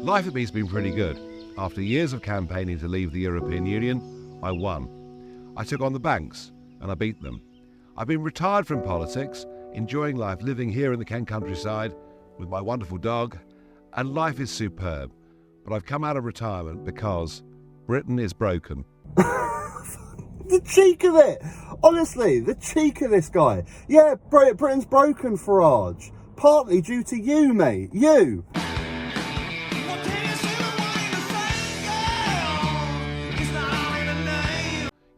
Life at me's been pretty good. After years of campaigning to leave the European Union, I won. I took on the banks and I beat them. I've been retired from politics, enjoying life living here in the Kent countryside with my wonderful dog, and life is superb. But I've come out of retirement because Britain is broken. The cheek of it! Honestly, the cheek of this guy. Yeah, Britain's broken, Farage. Partly due to you, mate. You!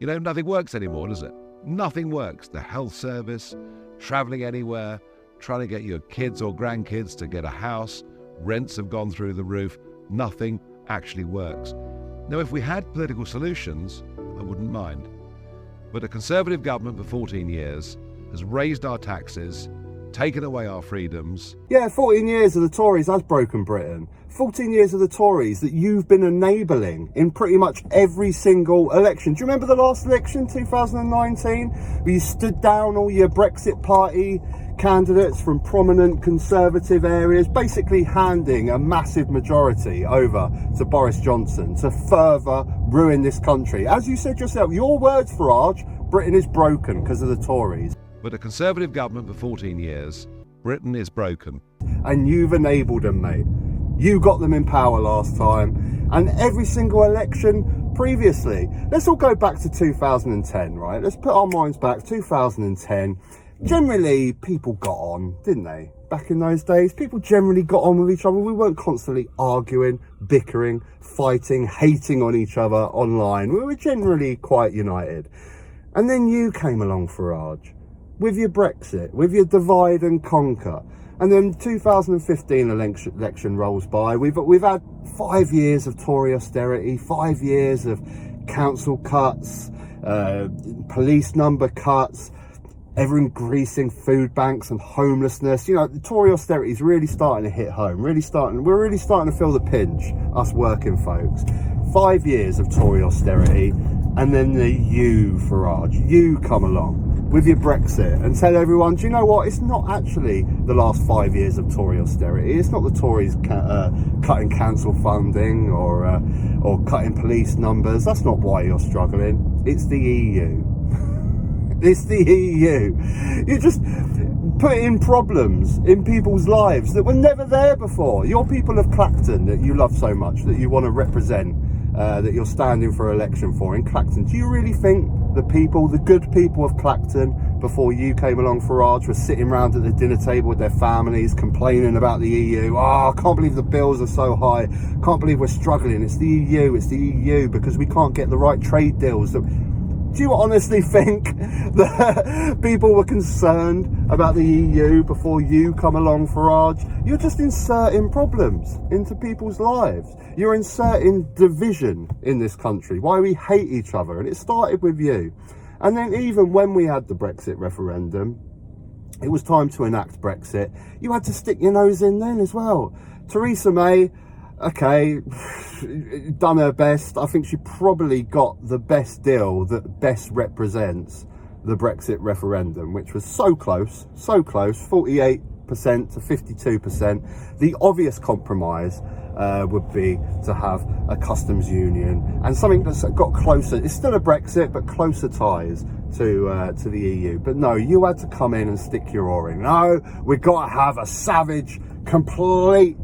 You know, nothing works anymore, does it? Nothing works. The health service, travelling anywhere, trying to get your kids or grandkids to get a house, rents have gone through the roof. Nothing actually works. Now, if we had political solutions, I wouldn't mind. But a Conservative government for 14 years has raised our taxes, taken away our freedoms. Yeah, 14 years of the Tories has broken Britain. 14 years of the Tories that you've been enabling in pretty much every single election. Do you remember the last election, 2019? Where you stood down all your Brexit party candidates from prominent Conservative areas, basically handing a massive majority over to Boris Johnson to further ruin this country. As you said yourself, your words, Farage, Britain is broken because of the Tories. But a Conservative government for 14 years, Britain is broken. And you've enabled them, mate. You got them in power last time, and every single election previously. Let's all go back to 2010, right? Let's put our minds back. 2010. Generally, people got on, didn't they? Back in those days, people generally got on with each other. We weren't constantly arguing, bickering, fighting, hating on each other online. We were generally quite united. And then you came along, Farage, with your Brexit, with your divide and conquer. And then 2015 election rolls by. We've had 5 years of Tory austerity, 5 years of council cuts, police number cuts, ever-increasing food banks and homelessness. You know, the Tory austerity is really starting to hit home. We're really starting to feel the pinch, us working folks. 5 years of Tory austerity, and then you, Farage, you come along with your Brexit and tell everyone, do you know what? It's not actually the last 5 years of Tory austerity. It's not the Tories cutting council funding or cutting police numbers. That's not why you're struggling. It's the EU. It's the EU. You're just putting problems in people's lives that were never there before. Your people of Clacton that you love so much, that you want to represent, that you're standing for election for in Clacton. Do you really think the people, the good people of Clacton, before you came along, Farage, were sitting around at the dinner table with their families complaining about the EU? Oh, I can't believe the bills are so high. Can't believe we're struggling. It's the EU. It's the EU because we can't get the right trade deals. Do you honestly think that people were concerned about the EU before you come along, Farage? You're just inserting problems into people's lives. You're inserting division in this country, why we hate each other. And it started with you. And then even when we had the Brexit referendum, it was time to enact Brexit. You had to stick your nose in then as well. Theresa May, okay, done her best. I think she probably got the best deal that best represents the Brexit referendum, which was so close, 48% to 52%. The obvious compromise would be to have a customs union and something that's got closer. It's still a Brexit, but closer ties to the EU. But no, you had to come in and stick your oar in. No, we've got to have a savage, complete,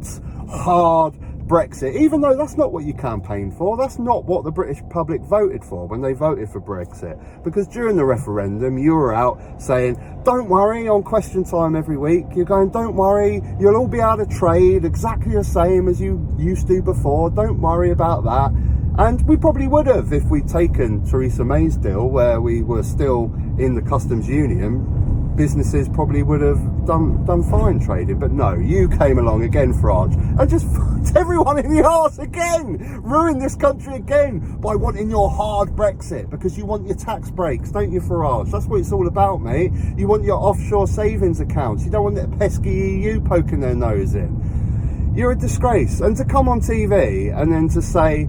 hard Brexit, even though that's not what you campaigned for. That's not what the British public voted for when they voted for Brexit. Because during the referendum, you were out saying, don't worry, on Question Time every week, you're going, don't worry, you'll all be able to trade exactly the same as you used to before. Don't worry about that. And we probably would have if we'd taken Theresa May's deal where we were still in the customs union. Businesses probably would have done fine trading, but no, you came along again, Farage, and just fucked everyone in the arse again, ruined this country again by wanting your hard Brexit, because you want your tax breaks, don't you, Farage? That's what it's all about, mate. You want your offshore savings accounts. You don't want that pesky EU poking their nose in. You're a disgrace. And to come on TV and then to say,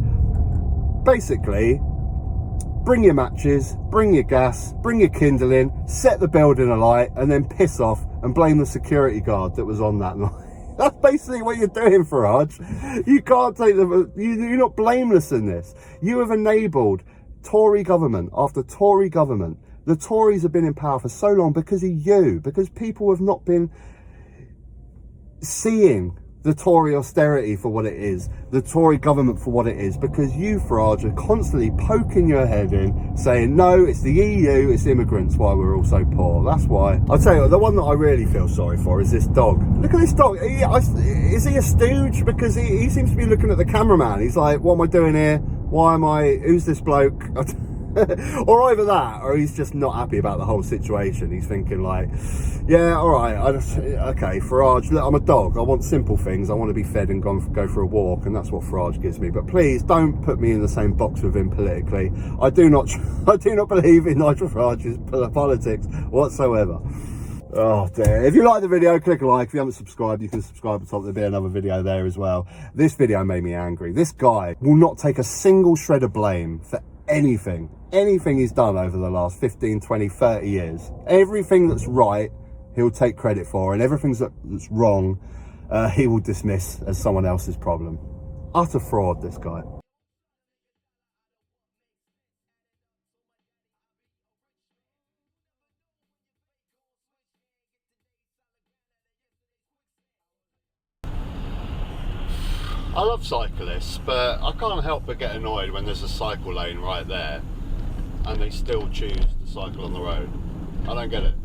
basically, bring your matches, bring your gas, bring your kindling, set the building alight, and then piss off and blame the security guard that was on that night. That's basically what you're doing, Farage. You can't take you're not blameless in this. You have enabled Tory government after Tory government. The Tories have been in power for so long because of you, because people have not been seeing the Tory austerity for what it is, the Tory government for what it is, because you, Farage, are constantly poking your head in, saying, no, it's the EU, it's immigrants, why we're all so poor. That's why. I'll tell you what, the one that I really feel sorry for is this dog. Look at this dog. Is he a stooge? Because he seems to be looking at the cameraman. He's like, what am I doing here? Why am I, who's this bloke? Or either that, or he's just not happy about the whole situation. He's thinking like, yeah, all right, okay, Farage, look, I'm a dog. I want simple things. I want to be fed and go for a walk, and that's what Farage gives me. But please don't put me in the same box with him politically. I do not believe in Nigel Farage's politics whatsoever. Oh dear. If you like the video, click a like. If you haven't subscribed, you can subscribe at the top. There'll be another video there as well. This video made me angry. This guy will not take a single shred of blame for anything he's done over the last 15, 20, 30 years. Everything that's right, he'll take credit for, and everything that's wrong, he will dismiss as someone else's problem. Utter fraud, this guy. I love cyclists, but I can't help but get annoyed when there's a cycle lane right there and they still choose to cycle on the road. I don't get it.